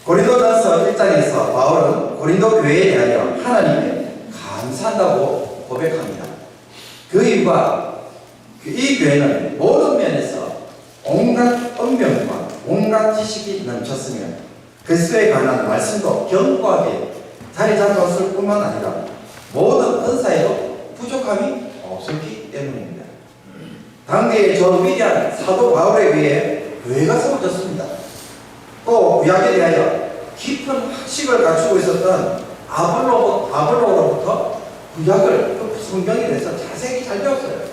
고린도전서 1장에서 바울은 고린도 교회에 대하여 하나님께 감사한다고 고백합니다. 그 이유가 이 교회는 모든 면에서 온갖 언변과 온갖 지식이 넘쳤으며 그리스도에 관한 말씀도 견고하게 자리 잡았을 뿐만 아니라 모든 은사에도 부족함이 없었기 때문입니다. 당대의 저 위대한 사도 바울에 의해 교회가 세워졌습니다. 또 구약에 대하여 깊은 학식을 갖추고 있었던 아볼로로부터 구약을 성경에 대해서 자세히 잘 배웠어요.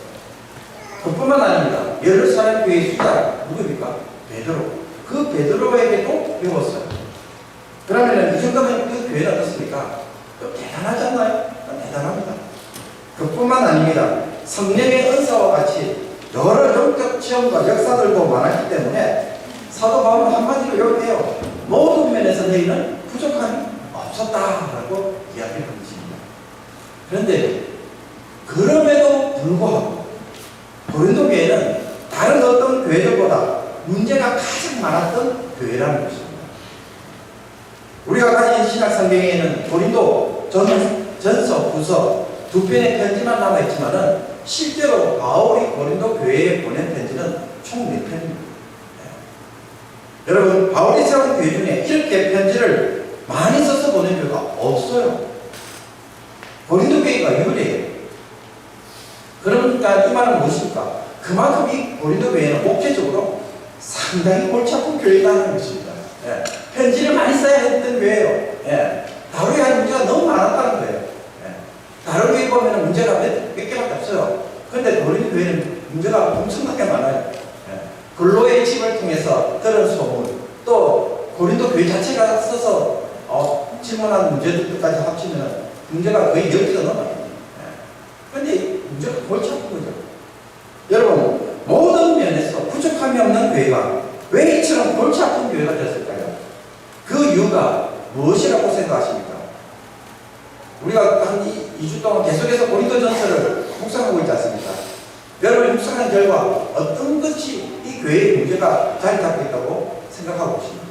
그뿐만 아닙니다. 예루살렘 교회의 수장 누구입니까? 베드로. 그 베드로에게도 배웠어요. 그러면 이 정도면 그 교회는 어떻습니까? 대단하지 않나요? 대단합니다. 그뿐만 아닙니다. 성령의 은사와 같이 여러 영적 체험과 역사들도 많았기 때문에 사도 바울은 한마디로 요약해요. 모든 면에서 너희는 부족함이 없었다라고 이야기를 하는 것입니다. 그런데 그럼에도 불구하고 고린도 교회는 다른 어떤 교회들보다 문제가 가장 많았던 교회라는 것입니다. 우리가 가진 신약 성경에는 고린도 전서, 후서 두 편의 편지만 남아있지만은 실제로 바울이 고린도 교회에 보낸 편지는 총 4편입니다. 여러분, 바울이 세운 교회 중에 이렇게 편지를 많이 써서 보낸 교회가 없어요. 고린도 교회가 유일해요. 그러니까 이 말은 무엇입니까? 그만큼 이 고린도 교회는 목회적으로 상당히 골치 아픈 교회라는 것입니다. 예. 편지를 많이 써야 했던 교회예요. 예. 다루어야 할 문제가 너무 많았다는 거예요. 예. 다른 교회 보면 문제가 몇 개밖에 없어요. 그런데 고린도 교회는 문제가 엄청나게 많아요. 예. 근로의 집을 통해서 들은 소문, 또 고린도 교회 자체가 써서 질문한 문제들까지 합치면 문제가 거의 10개가 넘어요. 그런데 문제가 골치 아픈 거죠. 여러분, 모든 면에서 부족함이 없는 교회가 왜 이처럼 골치 아픈 교회가 됐을까요? 그 이유가 무엇이라고 생각하십니까? 우리가 한 2주 동안 계속해서 고린도전서를 묵상하고 있지 않습니까? 여러분, 묵상한 결과 어떤 것이 이 교회의 문제가 자리 잡고 있다고 생각하고 계십니까?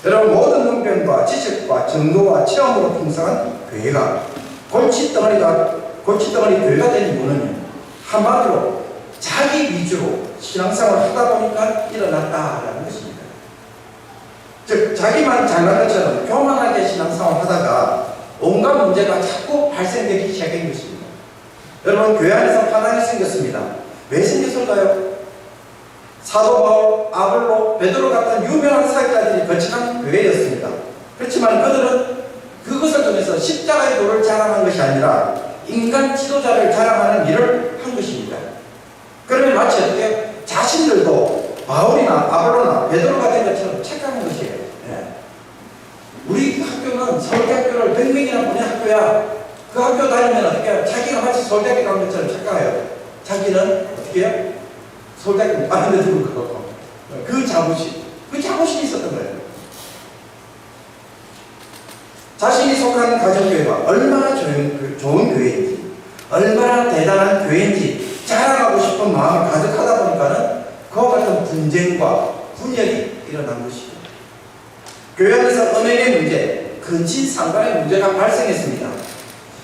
여러분, 모든 능력과 지식과 정도와 체험으로 풍성한 교회가 골칫덩어리 교회가 된 이유는 한마디로 자기 위주로 신앙생활을 하다 보니까 일어났다라는 것입니다. 즉, 자기만 잘난 것처럼 교만하게 신앙생활을 하다가 온갖 문제가 자꾸 발생되기 시작한 것입니다. 여러분, 교회 안에서 파란이 생겼습니다. 왜 생겼을까요? 사도 바울, 아볼로, 베드로 같은 유명한 사역자들이 거쳐간 교회였습니다. 그렇지만 그들은 그것을 통해서 십자가의 도를 자랑한 것이 아니라 인간 지도자를 자랑하는 일을 한 것입니다. 그러면 마치 어떻게 자신들도 바울이나 아볼로나 베드로가 된 것처럼 착각한 것이에요. 예. 우리 학교는 서울대학교를 100명이나 보낸 학교야. 그 학교 다니면 어떻게 해요? 자기가 마치 서울대학교 간 것처럼 착각해요. 자기는 어떻게 해요? 서울대학교 못 가는데 들은 거고. 그 자부심이 있었던 거예요. 자신이 속한 가정교회가 얼마나 좋은 교회인지, 얼마나 대단한 교회인지 자랑하고 싶은 마음이 가득하다 보니까는 그와 같은 분쟁과 분열이 일어난 것이죠. 교회 안에서 은행의 문제, 근친상간의 문제가 발생했습니다.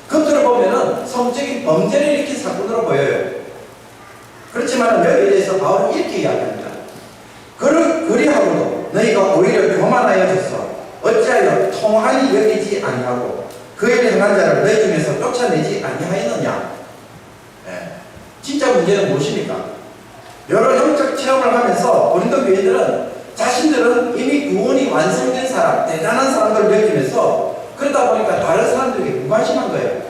겉으로 보면은 성적인 범죄를 일으킨 사건으로 보여요. 그렇지만 여기에 대해서 바울은 이렇게 이야기합니다. 그리하고도 너희가 오히려 교만하여져서 어찌하여 통한이 여기지 아니하고 그에게 행한 자를 너희 중에서 쫓아내지 아니하였느냐. 진짜 문제는 무엇입니까? 여러 영적 체험을 하면서 고린도 교회들은 자신들은 이미 구원이 완성된 사람, 대단한 사람들을 느끼면서 그러다 보니까 다른 사람들에게 무관심한 거예요.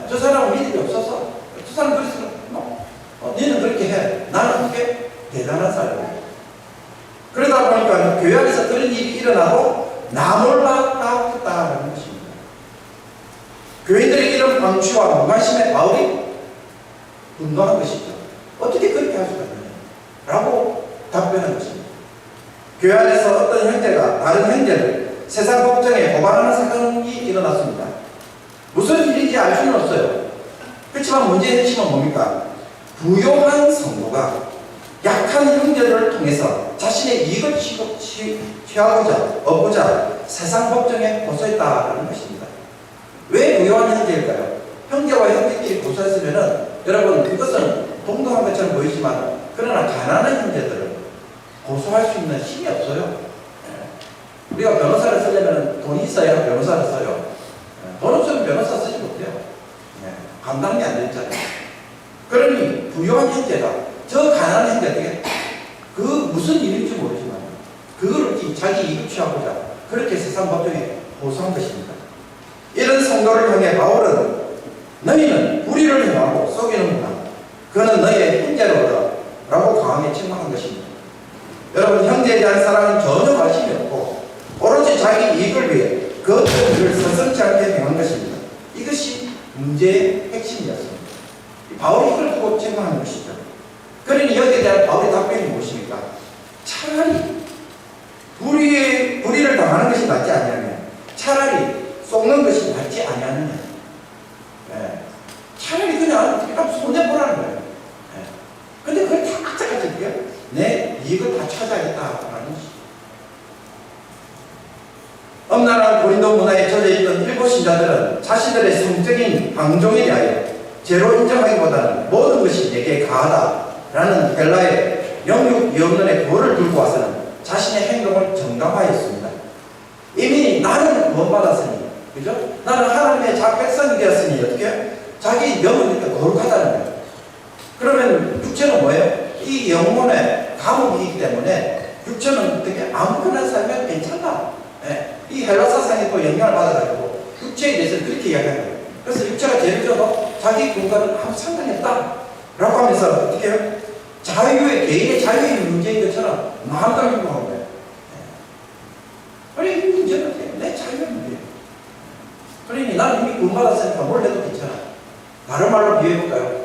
저 사람은 믿음이 없어서 저 사람 그래서 너는 그렇게 해. 나는 그렇게 대단한 사람이에요. 그러다 보니까 교회 안에서 그런 일이 일어나도 나 몰라 따왔다는 것입니다. 교인들의 이런 방치와 무관심에 바울이 분노한 것이죠. 어떻게 그렇게 할 수가 있느냐? 라고 답변한 것입니다. 교회 안에서 어떤 형제가 다른 형제를 세상 법정에 고발하는 사건이 일어났습니다. 무슨 일인지 알 수는 없어요. 그렇지만 문제의 핵심은 뭡니까? 부요한 성도가 약한 형제를 통해서 자신의 이익을 취하고자 얻고자 세상 법정에 고소했다라는 것입니다. 왜 부유한 형제일까요? 형제와 형제끼리 고소했으면은 여러분 그것은 동등한 것처럼 보이지만 그러나 가난한 형제들은 고소할 수 있는 힘이 없어요. 우리가 변호사를 쓰려면 돈이 있어야 변호사를 써요. 돈 없으면 변호사 쓰지 못해요. 감당이 안 되잖아요. 그러니 부유한 형제가 저 가난한 형제에게 그 무슨 일인지 모르지만 그걸 자기 이익을 취하고자 그렇게 세상 법정에 고소한 것입니다. 이런 성도를 향해 바울은 너희는 불의를 행하고 속이는구나. 그는 너희의 형제로다 라고 강하게 책망한 것입니다. 여러분, 형제에 대한 사랑은 전혀 관심이 없고 오로지 자기 이익을 위해 그 어떤 일을 서슴지 않게 행한 것입니다. 이것이 문제의 핵심이었습니다. 바울이 이걸 두고 책망한 것이죠. 그러니 여기에 대한 바울의 답변이 무엇입니까? 차라리 불의를 당하는 것이 낫지 아니하냐, 차라리 속는 것이 낫지 아니하느냐. 차라리 그냥 손해보라는 거예요. 근데 그걸 다 악착같이 내 이익을 다 찾아야겠다라는 것이죠. 엄난한 고린도 문화에 젖어있던 일부 신자들은 자신들의 성적인 방종에 대하여 죄로 인정하기보다는 모든 것이 내게 가하다라는 헬라의 영육 위험론의 도를 들고 와서는 자신의 행동을 정당화했습니다. 이미 나는 구원받았으니, 그죠? 나는 하나님의 자백성이 되었으니 어떻게? 자기 명은 이렇게 거룩하다는 거예요. 그러면 육체는 뭐예요? 이 영혼의 감옥이기 때문에 육체는 어떻게 아무거나 살면 괜찮다. 이 헬라 사상에 또 영향을 받아가지고 육체에 대해서 그렇게 이야기하는 거예요. 그래서 육체가 죄를 져도 자기 공간은 아무 상관이 없다 라고 하면서 어떻게 해요? 자유의, 개인의 자유의 문제인 것처럼 마음대로 행동하는 거예요. 그래, 이 문제는 어떻게 내 자유의 문제예요. 그러니 나는 이미 구원받았으니까 뭘 해도 괜찮아. 다른 말로 비유해볼까요?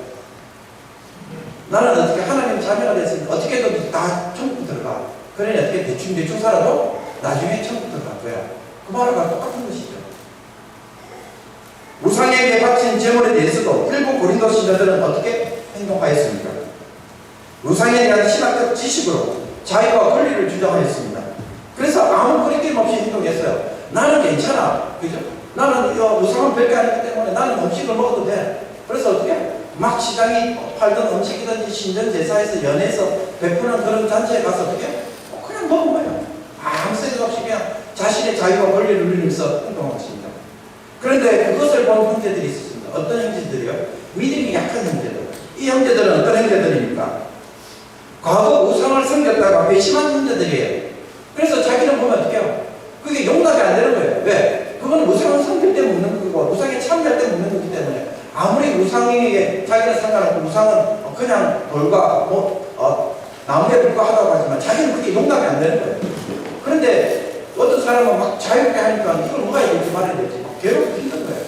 나는 어떻게 하나님 자녀가 됐으니까 어떻게든 다 천국 들어가. 그러니 어떻게 대충 살아도 나중에 천국 들어갈 거야. 그 말과 똑같은 것이죠. 우상에게 바친 제물에 대해서도 일부 고린도 신자들은 어떻게 행동하였습니까? 우상에 대한 신학적 지식으로 자유와 권리를 주장하였습니다. 그래서 아무 거리낌 없이 행동했어요. 나는 괜찮아. 그죠? 나는 우상은 별게 아니기 때문에 나는 음식을 먹어도 돼. 그래서 어떻게? 막 시장이 팔던 음식이든지 신전제사에서 연해서 베푸는 그런 잔치에 가서 어떻게? 그냥 먹은 거예요. 아무 생각 없이 그냥 자신의 자유와 권리를 누리면서 행동한 것입니다. 그런데 그것을 본 형제들이 있었습니다. 어떤 형제들이요? 믿음이 약한 형제들. 이 형제들은 어떤 형제들입니까? 과거 우상을 섬겼다가 배신한 형제들이에요. 그래서 자기는 보면 어떻게 해요? 그게 용납이 안 되는 거예요. 왜? 그건 우상을 섬길 때 묻는 거고 우상에 참여할 때 묻는 거기 때문에 아무리 우상에게 자기는 상관없고 우상은 그냥 돌과 나무에 불과하다고 하지만 자기는 그게 용납이 안 되는 거예요. 그런데 어떤 사람은 막 자유롭게 하니까 이걸 먹어야 될지 말아야 될지 괴롭고 힘든 거예요.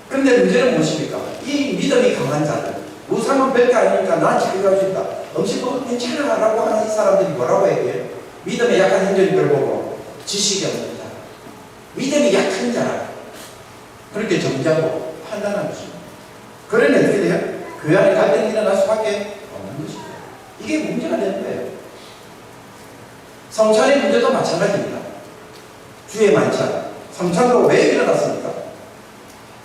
그런데 문제는 무엇입니까? 이 믿음이 강한 자들, 우상은 별게 아니니까 난 자유할 수 있다, 음식 먹어도 괜찮아 라고 하는 이 사람들이 뭐라고 얘기해요? 믿음에 약한 형제를 보고 지식이 없는 자, 믿음이 약한 자라 그렇게 정죄하고 판단한 것입니다. 그러니 어떻게 돼요? 교회 안에 갈등이 일어날 수밖에 없는 것입니다. 이게 문제가 되는 거예요. 성찬의 문제도 마찬가지입니다. 주의 만찬, 성찬도 왜 일어났습니까?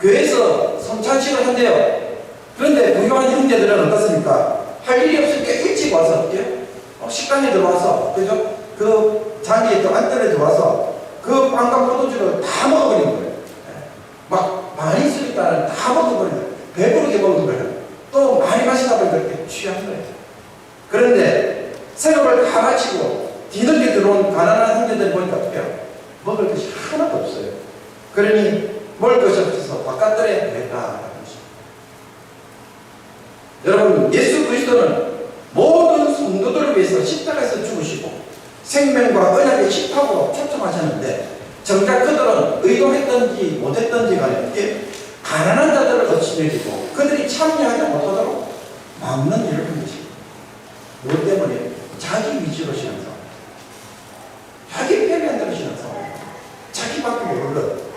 교회에서 성찬식을 한대요. 그런데 부유한 형제들은 어떻습니까? 할 일이 없으니까 일찍 와서 어때요? 식당에 들어와서, 그죠? 그 자기의 또 안뜰에 들어와서 그 빵과 포도주를 다 먹어버리는 거예요. 막 많이 쓰니까 다 먹어버리는 거예요. 배부르게 먹는 거예요. 또 많이 마시다 보니까 이렇게 취한 거예요. 그런데 생업을 다 마치고 뒤늦게 들어온 가난한 형제들 보니까 어떻게 해요? 먹을 것이 하나도 없어요. 그러니 먹을 것이 없어서 바깥들에 냈다라는 것입니다. 여러분, 예수 그리스도는 모든 성도들을 위해서 십자가에서 죽으시고 생명과 언약의 식탁으로 초청하셨는데 정작 그들은 의도했던지 못했던지 간에 가난한 자들을 어치내리고 그들이 참여하지 못하도록 막는 일을 한 것입니다. 무엇 때문에? 자기 위주로 신앙생활, 자기 편리한 대로 신앙생활, 자기밖에 모르는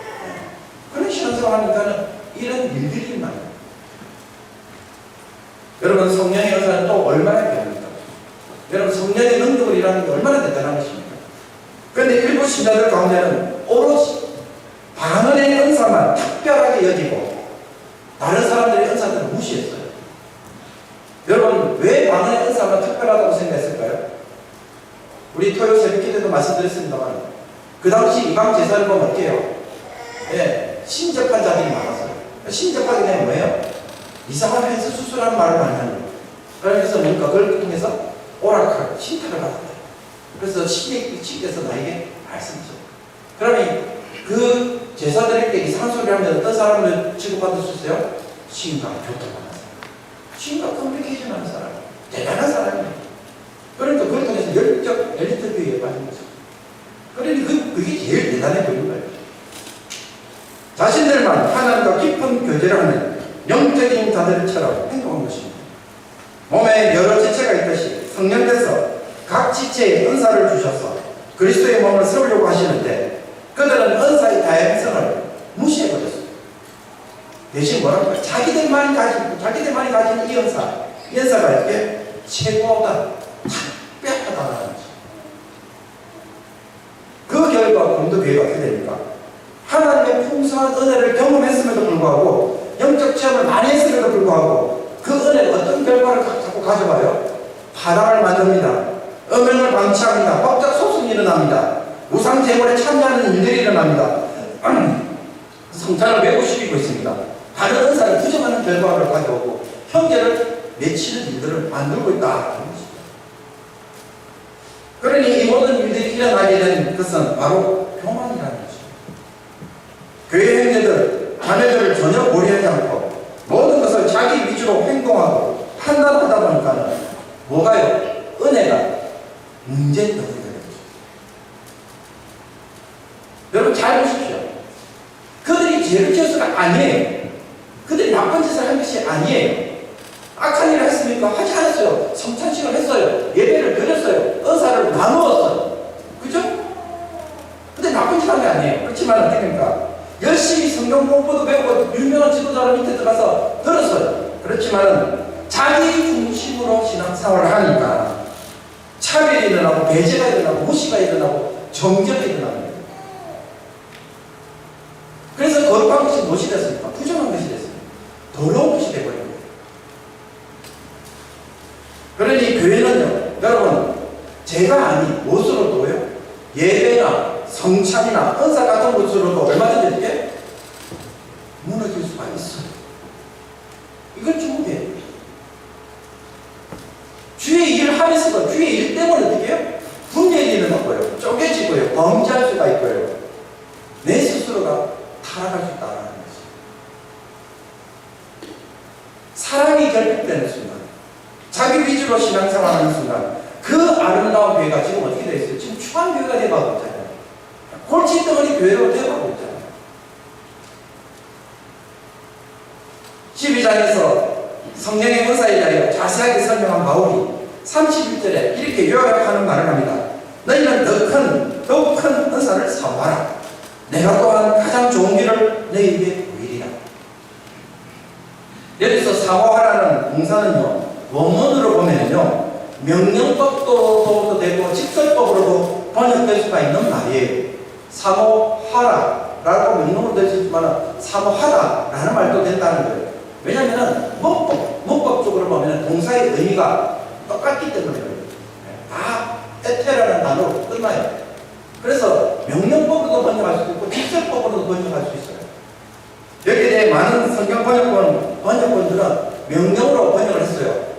그런 신앙생활 하니까는 이런 일들이 많아요. 여러분, 성령의 은사는 또 얼마나 귀합니까? 여러분 성령의 능력을 일하는 게 얼마나 대단한 것입니까? 그런데 일부 신자들 가운데는 오롯이 방언의 은사만 특별하게 여기고 다른 사람들의 은사들을 무시했어요. 여러분 왜 방언의 은사만 특별하다고 생각했을까요? 우리 토요 새벽기 때도 말씀드렸습니다만 그 당시 이방 제사를 보면 어때요? 예, 신접한 자들이 많았어요. 신접하게 되면 뭐예요? 이상한 펜스 수술하는 말을 많이 하는 거예요. 그래서 뭔가 그걸 통해서 오라클, 신탁을 받았다. 그래서 신께서 나에게 말씀하셨다. 그러면 그 제사 드릴 때 이상한 소리를 하면 어떤 사람을 취급받을 수 있어요? 신과 교통하는 사람, 신과 커뮤니케이션 하는 사람, 대단한 사람이에요. 그러니까 그걸 통해서 열정 엘리트 교회에 빠진 거죠. 그러니 그게 제일 대단해 보이는 거예요. 자신들만 하나님과 깊은 교제를 하는 영적인 자들처럼 행동한 것입니다. 몸에 여러 지체가 있듯이 성령께서 각 지체에 은사를 주셔서 그리스도의 몸을 세우려고 하시는데 그들은 은사의 다양성을 무시해버렸어요. 대신 뭐라고 해요? 자기들만이 가진 이 은사가 이렇게 최고다, 특별하다는 거죠. 그 결과 공동교회가 어떻게 됩니까? 하나님의 풍성한 은혜를 경험했음에도 불구하고 영적 체험을 많이 했음에도 불구하고 그 은혜가 어떤 결과를 자꾸 가져와요? 파당을 만듭니다. 음행을 방치합니다. 법적 소송이 일어납니다. 우상 제물에 참여하는 일들이 일어납니다. 성찬을 매우 시키고 있습니다. 다른 은사를 부정하는 결과를 가져오고 형제를 맺히는 일들을 만들고 있다. 그러니 이 모든 일들이 일어나게 된 것은 바로 교만이라는 거죠. 교회 형제들, 자매들을 전혀 고려하지 않고 모든 것을 자기 위주로 행동하고 판단하다 보니까는 뭐가요? 은혜가 문제가 되는 거죠. 여러분 잘 보십시오. 그들이 죄를 지었을까? 아니에요. 그들이 나쁜 짓을 한 것이 아니에요. 악한 일을 했습니까? 하지 않았어요. 성찬식을 했어요. 예배를 드렸어요. 은사를 나누었어요. 그죠? 근데 나쁜 짓 한 게 아니에요. 그렇지만 어떻습니까? 열심히 성경 공부도 배우고 유명한 지도자를 밑에 들어가서 들었어요. 그렇지만 자기 중심으로 신앙생활을 하니까 차별이 일어나고 배제가 일어나고 무시가 일어나고 정죄가 일어나는 거예요. 그래서 거룩한 것이 무엇이 됐습니까? 부정한 것이 됐습니다. 더러운 것이 되버린 거예요. 그러니 교회는요, 여러분 제가 아닌 무엇으로도요? 예배나 성찬이나 은사 같은 것으로도 얼마든지 이렇게 무너질 수가 있어요. 이건 중요해요. 주의 일을 하면서도 주의 일 때문에 어떻게 해요? 분열이 일어나고요. 쪼개지고요. 범죄할 수가 있고요. 내 스스로가 타락할 수 있다는 거죠. 사랑이 결핍되는 순간, 자기 위주로 신앙생활하는 순간 그 아름다운 교회가 지금 어떻게 되어 있어요? 지금 추한 교회가 되어가고 있잖아요. 골칫덩어리 교회로 되어가고 있잖아요. 12장에서 성령의 은사에 대하여 자세하게 설명한 바울이 31절에 이렇게 요약하는 말을 합니다. 너희는 더욱 큰 은사를 사모하라. 내가 또한 가장 좋은 길을 너희에게 보이리라. 여기서 사모하라는 동사는요, 원문으로 보면요, 명령법도 되고 직설법으로도 번역될 수가 있는 말이에요. 사모하라 라고 명령으로 될 수 있지만 사모하라 라는 말도 된다는 거예요. 왜냐하면 문법적으로 보면 동사의 의미가 똑같기 때문에 다 에테라는 단어로 끝나요. 그래서 명령법으로도 번역할 수 있고 직설법으로도 번역할 수 있어요. 여기에 대해 많은 성경 번역본들은 명령으로 번역을 했어요.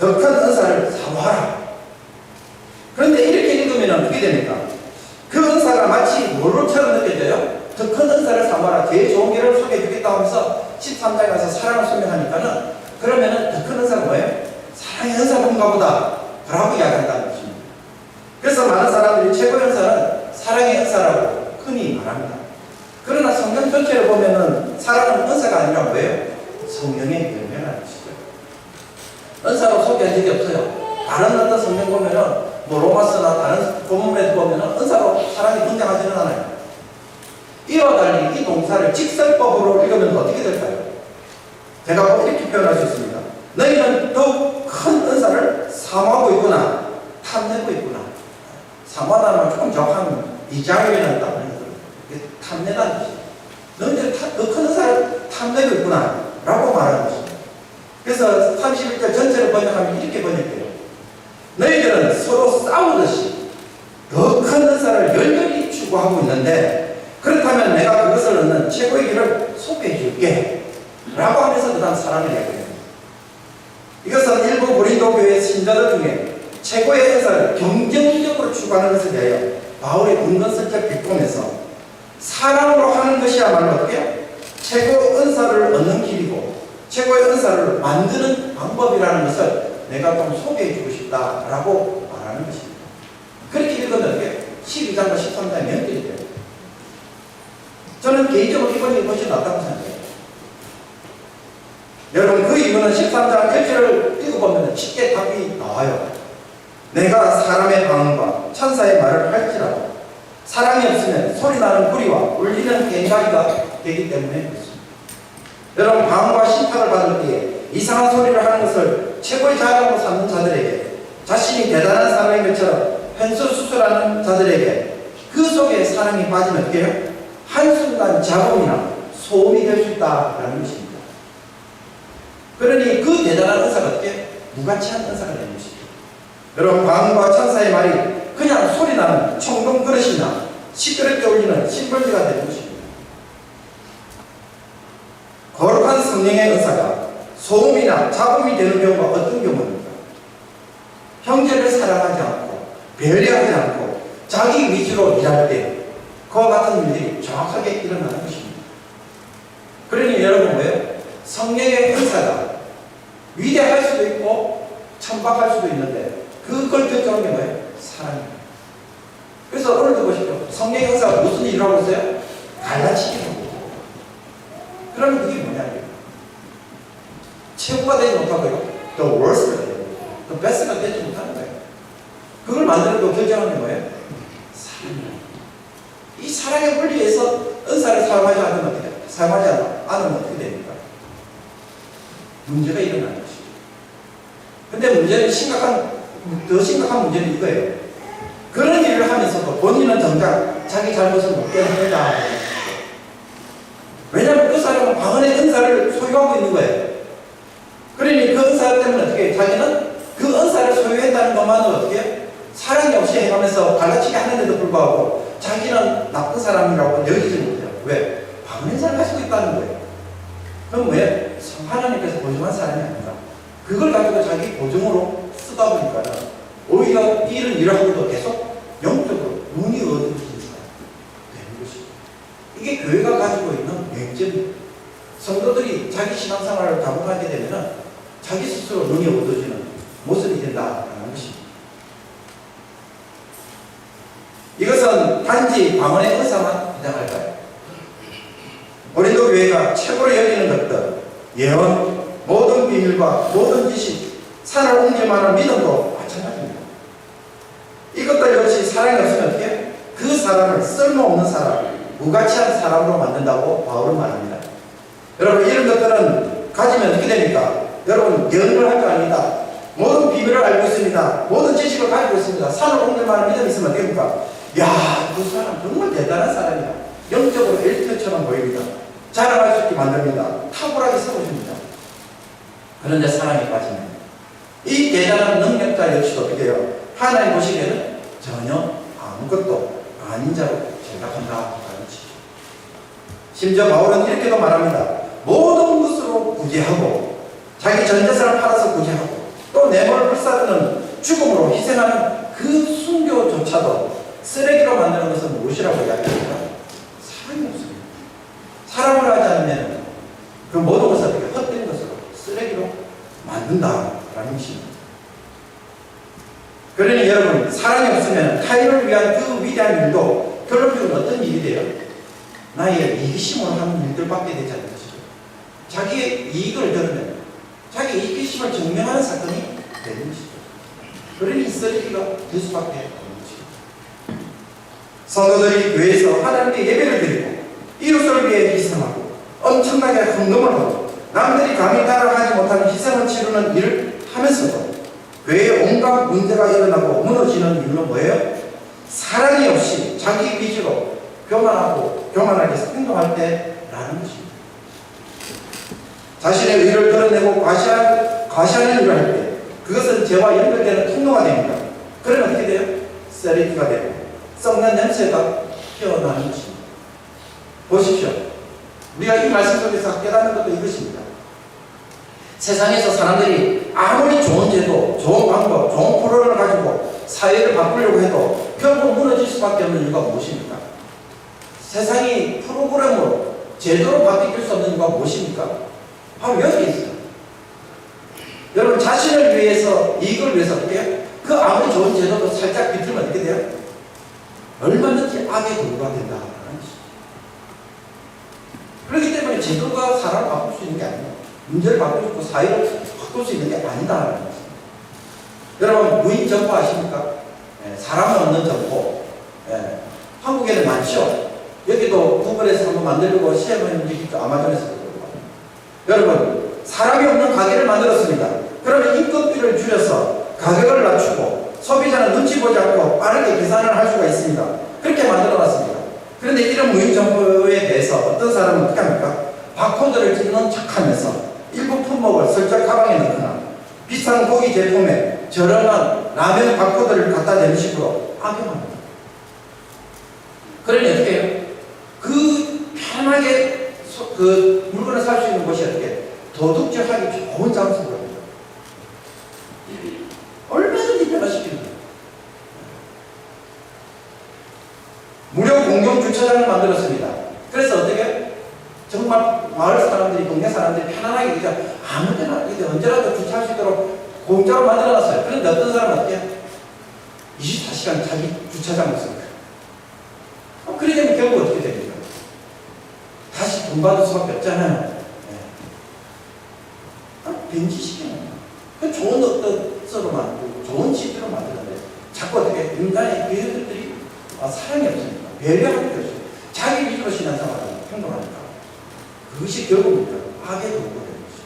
더 큰 은사를 사모하라. 그런데 이렇게 읽으면 어떻게 됩니까? 그 은사가 마치 뭘로처럼 느껴져요? 더 큰 은사를 사모하라. 제일 좋은 길을 소개해 주겠다고 하면서 13장에 가서 사랑을 설명하니까는 그러면은 더 큰 은사가 뭐예요? 사랑의 은사인가 보다 라고 이야기한다는 것입니다. 그래서 많은 사람들이 최고의 은사는 사랑의 은사라고 흔히 말합니다. 그러나 성경 전체를 보면은 사랑은 은사가 아니라 뭐예요? 성령의 열매라는 것이죠. 은사로 소개한 적이 없어요. 다른 어떤 성경 보면은 뭐 로마서나 다른 본문에도 보면은 은사로 사랑이 등장하지는 않아요. 이와 달리 이 동사를 직설법으로 읽으면 어떻게 될까요? 제가 이렇게 표현할 수 있습니다. 너희는 더욱 큰 은사를 사모하고 있구나. 사마다만 조금 적한 이장이라는 단어를 탐내다는 것이죠. 너희들 더 큰 의사를 탐내고 있구나 라고 말하는 것입니다. 그래서 31절 전체를 번역하면 이렇게 번역해요. 너희들은 서로 싸우듯이 더 큰 의사를 열렬히 추구하고 있는데 그렇다면 내가 그것을 얻는 최고의 길을 소개해 줄게 라고 하면서 그 다음 사랑을 이야기해요. 이것은 일부 고린도 교회 신자들 중에 최고의 은사를 경쟁적으로 추구하는 것에 대하여 바울의 은근슬쩍 비꼬면서 사랑으로 하는 것이야말로 어떻게 최고 은사를 얻는 길이고 최고의 은사를 만드는 방법이라는 것을 내가 좀 소개해 주고 싶다라고 말하는 것입니다. 그렇게 읽으면 어떻게 12장과 13장이 연결이 돼요. 저는 개인적으로 이번 이 훨씬 낫다고 생각해요. 여러분 그 이유는 13장 1절을 읽어보면 쉽게 답이 나와요. 내가 사람의 방언과 천사의 말을 할지라도 사랑이 없으면 소리나는 구리와 울리는 꽹과리가 되기 때문에 그렇습니다. 여러분 방언과 심판을 받을 때에 이상한 소리를 하는 것을 최고의 자랑으로 삼는 자들에게 자신이 대단한 사람인 것처럼 횡설수설하는 자들에게 그 속에 사랑이 빠지면 어떻게 해요? 한순간 잡음이나 소음이 될 수 있다라는 것입니다. 그러니 그 대단한 은사가 어떻게 무가치한 은사가 되는 것이죠. 여러분 방언과 천사의 말이 그냥 소리나는 청동 그릇이나 시끄럽게 울리는 심벌지가 되는 것입니다. 거룩한 성령의 은사가 소음이나 잡음이 되는 경우가 어떤 경우입니까? 형제를 사랑하지 않고 배려하지 않고 자기 위주로 일할 때 그와 같은 일들이 정확하게 일어나는 것입니다. 그러니 여러분 뭐예요? 성령의 은사가 위대할 수도 있고 천박할 수도 있는데 그걸 결정하는 게 뭐예요? 사랑입니다. 그래서 오늘도 보십시오. 성령의 은사가 무슨 일을 하고 있어요? 갈라치기를 하고 있어요. 그러면 그게 뭐냐고요? 최고가 되지 못하고요. The worst가 돼요. The best가 되지 못하는 거예요. 그걸 만들고 결정하는 게 뭐예요? 사랑입니다. 이 사랑의 원리에서 은사를 사용하지 않으면 어떻게 돼요? 사용하지 않으면 어떻게 됩니까? 문제가 일어나는 것이죠. 근데 문제는 더 심각한 문제는 이거예요. 그런 일을 하면서도 본인은 정작 자기 잘못을 못 깨닫는다. 왜냐하면 그 사람은 방언의 은사를 소유하고 있는 거예요. 그러니 그 은사 때문에 어떻게 자기는 그 은사를 소유했다는 것만으로 어떻게 사랑이 없이 해가면서 갈라치기 하는데도 불구하고 자기는 나쁜 사람이라고 여기지 못해요. 왜? 방언의 은사를 가지고 있다는 거예요. 그럼 왜? 하나님께서 보증한 사람이 아닌가? 그걸 가지고 자기 보증으로 쓰다 보니까 오히려 이런 일을 하고도 계속 영적으로 눈이 어두워진 사람 되는 것이죠. 이게 교회가 가지고 있는 맹점입니다. 성도들이 자기 신앙생활을 자복하게 되면 자기 스스로 눈이 어두워지는 모습이 된다는 것입니다. 이것은 단지 방언의 은사만 해당할까요? 고린도 교회가 최고로 여기는 것들, 예언, 모든 비밀과 모든 지식, 산을 옮길 만한 믿음도 마찬가지입니다. 이것들 역시 사랑이 없으면 어떻게? 그 사람을 쓸모없는 사람, 무가치한 사람으로 만든다고 바울은 말합니다. 여러분 이런 것들은 가지면 어떻게 됩니까? 여러분 예언을 할 거 아닙니다. 모든 비밀을 알고 있습니다. 모든 지식을 가지고 있습니다. 산을 옮길 만한 믿음이 있으면 어떻게 됩니까? 야, 그 사람 정말 대단한 사람이다. 영적으로 엘리트처럼 보입니다. 자랑할 수 있게 만듭니다. 탁월하게 세워줍니다. 그런데 사랑에 빠지면 이 대단한 능력자 역시도 어떻게 해요? 하나님 보시기에는 전혀 아무것도 아닌 자로 생각한다. 심지어 바울은 이렇게도 말합니다. 모든 것으로 구제하고 자기 전 재산을 팔아서 구제하고 또 내 몸을 불사르는 죽음으로 희생하는 그 순교조차도 쓰레기로 만드는 것은 무엇이라고 이야기합니까? 사랑이 없습니다. 사랑을 하지 않으면 그 모든 것을 헛된 것으로 쓰레기로 만든다라는 것입니다. 그러니 여러분 사랑이 없으면 타인을 위한 그 위대한 일도 결론적으로 어떤 일이 돼요? 나의 이기심으로 하는 일들밖에 되지 않는 것이죠. 자기의 이익을 들으면 자기 이기심을 증명하는 사건이 되는 것이죠. 그러니 쓰레기가 될 수밖에 없는 것이죠. 성도들이 교회에서 하나님께 예배를 드리고 이웃을 위해 희생하고 엄청나게 헌금을 하고 남들이 감히 따라하지 못하는 희생을 치르는 일을 하면서도 교회에 온갖 문제가 일어나고 무너지는 이유는 뭐예요? 자기 위주로 교만하게 행동할 때라는 것입니다. 자신의 의를 드러내고 과시하는 일을 할 때 그것은 죄와 연결되는 통로가 됩니다. 그러면 어떻게 돼요? 쓰레기가 되고 썩는 냄새가 피어나는 것입니다. 보십시오. 우리가 이 말씀 속에서 깨닫는 것도 이것입니다. 세상에서 사람들이 아무리 좋은 제도, 좋은 방법, 좋은 프로그램을 가지고 사회를 바꾸려고 해도 결국 무너질 수밖에 없는 이유가 무엇입니까? 세상이 프로그램으로 제도로 바뀔 수 없는 이유가 무엇입니까? 바로 여기에 있어요. 여러분 자신을 위해서, 이익을 위해서 어떻게 해요? 그 아무리 좋은 제도도 살짝 비틀면 어떻게 돼요? 얼마든지 악의 도구가 된다는 것이죠. 그렇기 때문에 제도가 사람을 바꿀 수 있는 게 아니에요. 문제를 바꿀 수 있고 사회를 바꿀 수 있는 게 아니다라는 것입니다. 여러분 무인 점포 아십니까? 사람 없는 점포. 한국에는 많죠. 여기도 구글에서 한번 만들려고 시험을 했죠. 아마존에서. 여러분 사람이 없는 가게를 만들었습니다. 그러면 인건비를 줄여서 가격을 낮추고 소비자는 눈치 보지 않고 빠르게 계산을 할 수가 있습니다. 그렇게 만들어놨습니다. 그런데 이런 무인 점포에 대해서 어떤 사람은 어떻게 합니까? 바코드를 찍는 척하면서 일부 품목을 슬쩍 가방에 넣거나 비싼 고기 제품에 저렴한 라면 바코드를 갖다 대는 식으로 악용합니다. 그러니 어떻게 해요? 그 편하게 그 물건을 살 수 있는 곳이 어떻게 도둑질하기 좋은 장소입니다. 얼마든지 변화시키는 거예요. 무료 공용 주차장을 만들었습니다. 그래서 어떻게 정말 마을 사람들이, 동네 사람들이 편안하게 그냥 아무 데나 언제라도 주차할 수 있도록 공짜로 만들어놨어요. 그런데 어떤 사람은 어떻게 24시간 자기 주차장을 씁니다. 그래 되면 결국 어떻게 됩니까? 다시 돈 받을 수밖에 없잖아요. 벤치시키는 거예요. 좋은 뜻으로 만들고 좋은 취지로 만드는데 자꾸 어떻게 인간의 배우들이 사랑이 없으니까 배려하는 게 없어요. 자기 위주로 신앙생활을 행동하니까 그것이 결국 악의 도구가 되는 것이죠.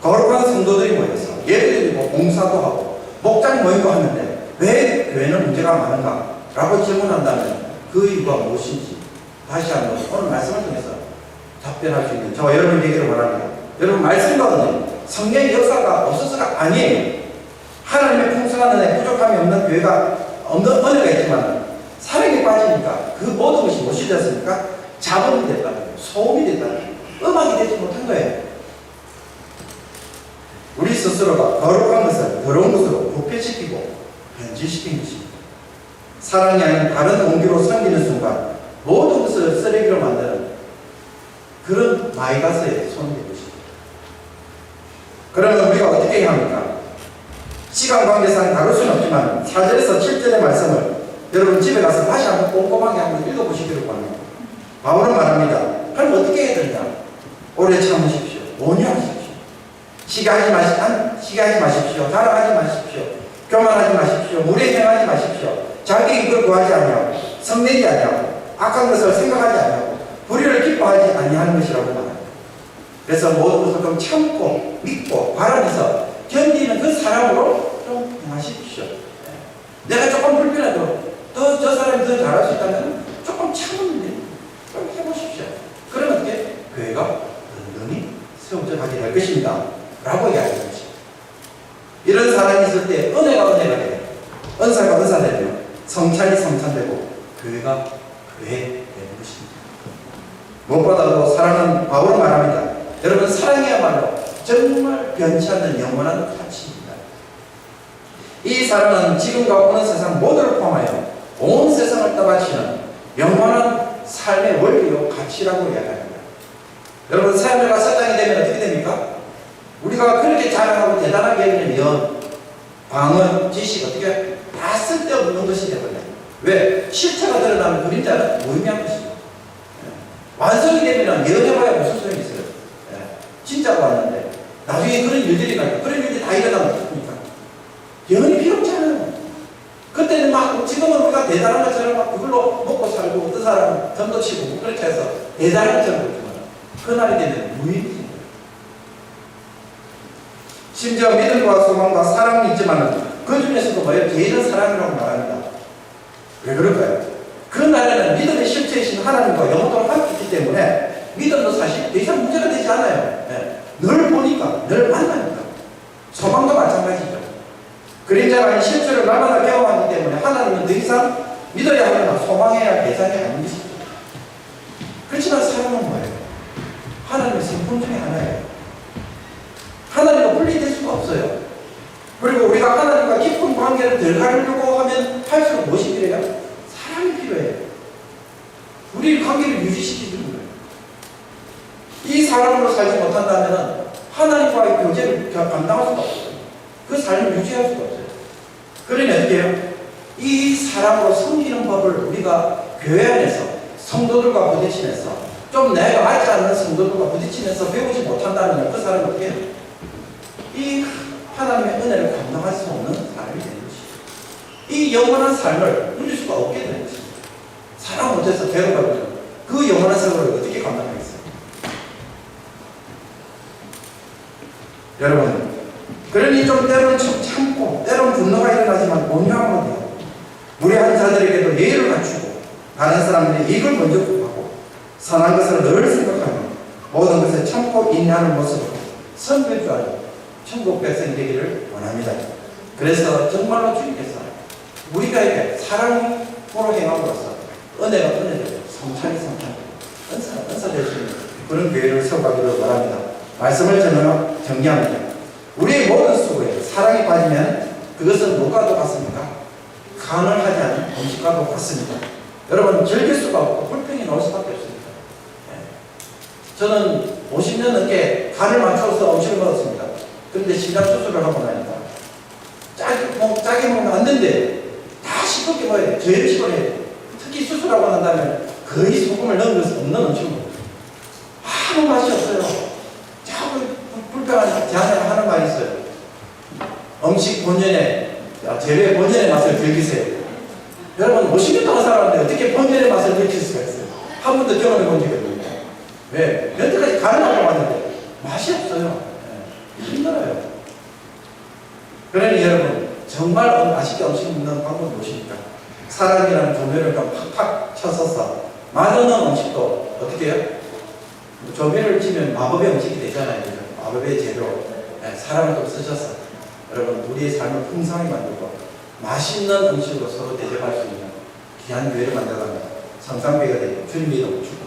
거룩한 성도들이 모여서 예배드리고 봉사도 하고 목장 모임도 하는데 왜 교회는 문제가 많은가? 라고 질문한다면 그 이유가 무엇인지 다시 한번 오늘 말씀을 통해서 답변할 수 있는 저와 여러분이 되기를 바랍니다. 여러분 말씀 가운데 성령의 역사가 없어서가 아니에요. 하나님의 풍성한 은혜, 부족함이 없는 교회가 없는 은혜가 있지만 사랑에 빠지니까 그 모든 것이 무엇이 되었습니까? 자본이 됐다는 거예요. 소음이 됐다는 거예요. 음악이 되지 못한 거예요. 우리 스스로가 거룩한 것을 더러운 것으로 부패시키고 변질시킨 것입니다. 사랑이 아닌 다른 동기로 섬기는 순간 모든 것을 쓰레기로 만드는 그런 마이다스에 손이 된 것입니다. 그러면 우리가 어떻게 해야 합니까? 시간 관계상 다룰 수는 없지만 4절에서 7절의 말씀을 여러분 집에 가서 다시 한번 꼼꼼하게 한번 읽어보시기를 바랍니다. 바울은 말합니다. 그럼 어떻게 해야 되냐? 오래 참으십시오. 온유하십시오. 시기하지 마십시오. 자랑하지 마십시오. 교만하지 마십시오. 무례 행하지 마십시오. 자기 이익을 구하지 아니하고 성내지 아니하고 악한 것을 생각하지 아니하고 불의를 기뻐하지 아니하는 것이라고 말합니다. 그래서 모든 것을 좀 참고 믿고 바라면서 견디는 그 사람으로 좀 행하십시오. 내가 조금 불편해도 저 사람이 더 잘할 수 있다면 조금 참으면 돼요. 좀 해보십시오. 그러면 어떻게? 교회가 든든히 세워져 가게 될 것입니다. 라고 이야기하는 것입니다. 이런 사람이 있을 때 은혜가 되고 은사가 은사되며 성찬이 성찬되고 교회가 교회 되는 것입니다. 무엇보다도 사랑은 바울은 말합니다. 여러분 사랑이야말로 정말 변치 않는 영원한 가치입니다. 이 사랑은 지금과 오는 세상 모두를 포함하여 온 세상을 떠받치는 영원한 삶의 원리요 가치라고 이야기합니다. 여러분 사람들과 사장이 되면 어떻게 됩니까? 우리가 그렇게 자랑하고 대단하게 여기는 연, 방언, 지식 어떻게 다 쓸데없는 것이 되버려요. 왜? 실체가 드러나면 그림자는 무의미한 것이죠. 완성이 되면 예언해봐야 무슨 소용이 있어요. 진짜가 왔는데 나중에 그런 일들이 나요. 그런 일들이 다 일어나면 어떻습니까? 예언이 필요 없잖아요. 그때는 막 지금은 우리가 대단한 것처럼 막 그걸로 먹고 살고 어떤 사람은 점도 치고 그렇게 해서 대단한 것처럼 보지만 그날이 되면 무의미해요. 심지어 믿음과 소망과 사랑이 있지만 그 중에서도 뭐예요? 개인은 사랑이라고 말합니다. 왜 그럴까요? 실체이신 하나님과 영원토록 함께 있기 때문에 믿음도 사실 더 이상 문제가 되지 않아요. 예. 늘 보니까, 늘 만나니까. 소망도 마찬가지죠. 그림자가 아닌 실체를 날마다 경험하기 때문에 하나님은 더 이상 믿어야 하거나 소망해야 대상이 아닌 것이죠. 그렇지만 사람은 뭐예요? 하나님의 성품 중에 하나예요. 하나님과 분리될 수가 없어요. 그리고 우리가 하나님과 깊은 관계를 들어가려고 하면 할수록 무엇이 필요해요? 사람이 필요해요. 우리 관계를 유지시키는 거예요. 이 사람으로 살지 못한다면 하나님과의 교제를 감당할 수가 없어요. 그 삶을 유지할 수가 없어요. 그러니 어떻게 해요? 이 사람으로 섬기는 법을 우리가 교회 안에서 성도들과 부딪히면서 좀 내가 알지 않는 성도들과 부딪히면서 배우지 못한다면 그 사람은 어떻게 해요? 이 하나님의 은혜를 감당할 수 없는 사람이 되는 것이죠. 이 영원한 삶을 누릴 수가 없게 되는 것입니다. 사람 못해서 괴로워하죠. 그 영원한 삶을 어떻게 감당하겠어요? 여러분, 그러니 좀 때로는 참고 때로는 분노가 일어나지만 온유함을 하고 무례한 자들에게도 예의를 갖추고 다른 사람들의 이익을 먼저 구하고 선한 것을 늘 생각하며 모든 것을 참고 인내하는 모습으로 선별주하는 천국 백성이 되기를 원합니다. 그래서 정말로 주님께서 우리가 사랑으로 행함으로써 은혜가 은혜되고 성찬이 성찬되고 은사가 은사되시는 그런 교회를 세워가기를 원합니다. 말씀을 정리합니다. 우리의 모든 수고에 사랑이 빠지면 그것은 무엇과도 같습니까? 간을 하지 않은 음식과도 같습니다. 여러분, 즐길 수가 없고 불평이 나올 수밖에 없습니다. 저는 50년 넘게 간을 맞춰서 음식을 먹었습니다. 그런데 신장 수술을 하고 나니까 짜게 먹으면 안 된대. 다 싱겁게 먹어야 돼. 제일 싱거워야 돼. 특히 수술하고 난다면 거의 소금을 넣은 것은 없는 음식을 먹어요. 아무 맛이 없어요. 자꾸 불평한 제안을 하는 말이 있어요. 음식 본연의, 재료의 본연의 맛을 즐기세요. 여러분, 50년 동안 살았는데 어떻게 본연의 맛을 느낄 수가 있어요? 한 번도 경험해 본 적이 없는데. 왜? 여태까지 간을 하고 왔는데 맛이 없어요. 힘들어요. 그러니 여러분, 정말 맛있게 음식 먹는 방법이 무엇입니까? 사랑이라는 조미료를 팍팍 쳐서서 맛없는 음식도 어떻게 해요? 조미료를 치면 마법의 음식이 되잖아요. 마법의 재료, 사랑을 좀 쓰셔서 여러분, 우리의 삶을 풍성하게 만들고 맛있는 음식으로 서로 대접할 수 있는 귀한 교회를 만들어갑니다. 성상교회가 되고 주님의 이름으로 축복합니다.